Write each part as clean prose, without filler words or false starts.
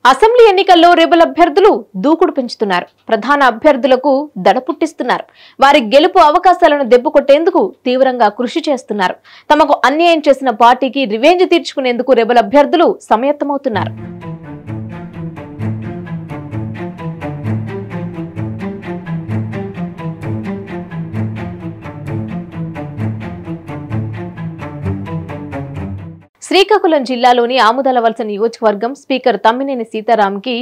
Assembly ఎన్నికల్లో rebel అభ్యర్థులు దూకుడు పెంచుతున్నారు. ప్రధాన అభ్యర్థులకు దడ పుట్టిస్తున్నారు. వారి గెలుపు అవకాశాలను దెబ్బకొట్టేందుకు తీవ్రంగా కృషి చేస్తున్నారు. తమకు అన్యాయం చేసిన పార్టీకి రివెంజ్ తీర్చుకునేందుకు రెబల్ అభ్యర్థులు సమాయత్తమవుతున్నారు. శ్రీకాకుళం జిల్లాలోని ఆముదాలవలస నియోజకవర్గం స్పీకర్ తమ్మినేని సీతారాంకి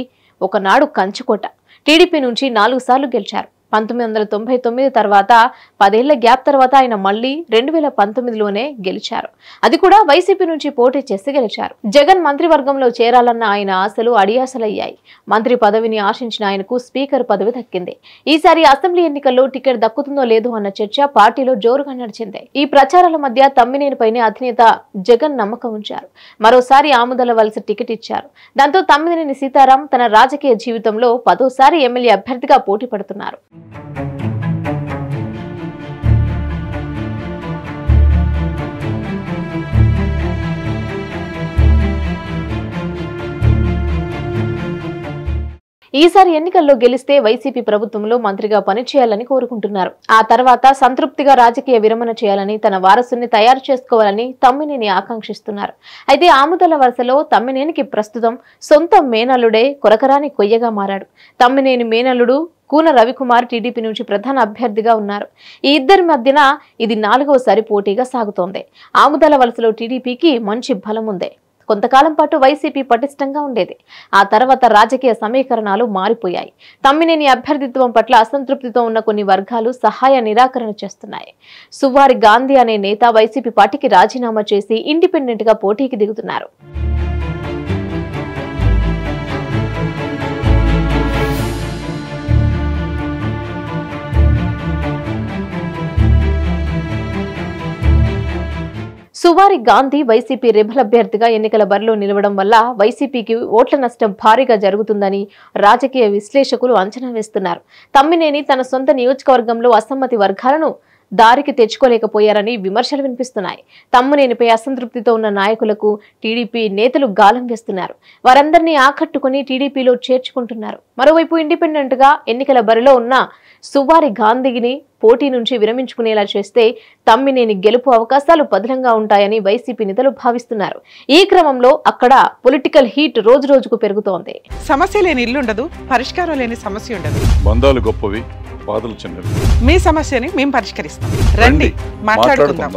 ఒకనాడు కంచుకోట. టీడీపీ నుంచి 4 సార్లు గెలిచారు. 1999 తర్వాత 10 ఏళ్ల గ్యాప్ తర్వాత ఆయన మళ్లీ 2019లోనే గెలిచారు. అది కూడా వైసీపీ నుంచి పోటీ చేసి గెలిచారు. జగన్ మంత్రివర్గంలో చేరాలన్న ఆయన ఆశలు అడియాసలయ్యాయి. మంత్రి పదవిని ఆశించిన ఆయనకు స్పీకర్ పదవి దక్కింది. ఈసారి అసెంబ్లీ ఎన్నికల్లో టికెట్ దక్కుతుందో లేదో అన్న చర్చ పార్టీలో జోరుగా నడిచింది. ఈ ప్రచారాల మధ్య తమ్మినేనిపైనే అధినేత జగన్ నమ్మకం ఉంచారు. మరోసారి ఆముదాలవలస టికెట్ ఇచ్చారు. దాంతో తమ్మినేని సీతారాం తన రాజకీయ జీవితంలో 10వ ఎమ్మెల్యే అభ్యర్థిగా పోటీ పడుతున్నారు. ఈసారి ఎన్నికల్లో గెలిస్తే వైసీపీ ప్రభుత్వంలో మంత్రిగా పనిచేయాలని కోరుకుంటున్నారు. ఆ తర్వాత సంతృప్తిగా రాజకీయ విరమణ చేయాలని, తన వారసుని తయారు చేసుకోవాలని తమ్మినేని ఆకాంక్షిస్తున్నారు. అయితే ఆముదాలవలసలో తమ్మినేనికి ప్రస్తుతం సొంత మేనల్లుడే కొరకరాని కొయ్యగా మారాడు. తమ్మినేని మేనల్లుడు కూన రవికుమార్ టీడీపీ నుంచి ప్రధాన అభ్యర్థిగా ఉన్నారు. ఈ ఇద్దరి మధ్యన ఇది 4వసారి పోటీగా సాగుతోంది. ఆముదాలవలసలో టీడీపీకి మంచి బలం ఉంది. కొంతకాలం పాటు వైసీపీ పటిష్టంగా ఉండేది. ఆ తర్వాత రాజకీయ సమీకరణాలు మారిపోయాయి. తమ్మినేని అభ్యర్థిత్వం పట్ల అసంతృప్తితో ఉన్న కొన్ని వర్గాలు సహాయ నిరాకరణ చేస్తున్నాయి. సువారి గాంధీ అనే నేత వైసీపీ పార్టీకి రాజీనామా చేసి ఇండిపెండెంట్ గా పోటీకి దిగుతున్నారు. సువారి గాంధీ వైసీపీ రెబల్ అభ్యర్థిగా ఎన్నికల బరిలో నిలవడం వల్ల వైసీపీకి ఓట్ల నష్టం భారీగా జరుగుతుందని రాజకీయ విశ్లేషకులు అంచనా వేస్తున్నారు. తమ్మినేని తన సొంత నియోజకవర్గంలో అసమ్మతి వర్గాలను దారికి తెచ్చుకోలేకపోయారని విమర్శలు వినిపిస్తున్నాయి. తమ్మినేనిపై అసంతృప్తితో ఉన్న నాయకులకు టీడీపీ నేతలు గాలం వేస్తున్నారు. వారందరినీ ఆకట్టుకుని టీడీపీలో చేర్చుకుంటున్నారు. మరోవైపు ఇండిపెండెంట్ గా ఎన్నికల బరిలో ఉన్న సువారి గాంధీని పోటీ నుంచి విరమించుకునేలా చేస్తే తమ్మినేని గెలుపు అవకాశాలు పదిలంగా ఉంటాయని వైసీపీ నేతలు భావిస్తున్నారు. ఈ క్రమంలో అక్కడ పొలిటికల్ హీట్ రోజు రోజుకు పెరుగుతోంది. సమస్య లేని ఇల్లు ఉండదు, పరిష్కారం లేని సమస్య ఉండదు. బంధాలు గొప్పవి, బాధలు చిన్నవి. మీ సమస్యని మేము పరిష్కరిస్తాం. రండి మాట్లాడుకుందాం.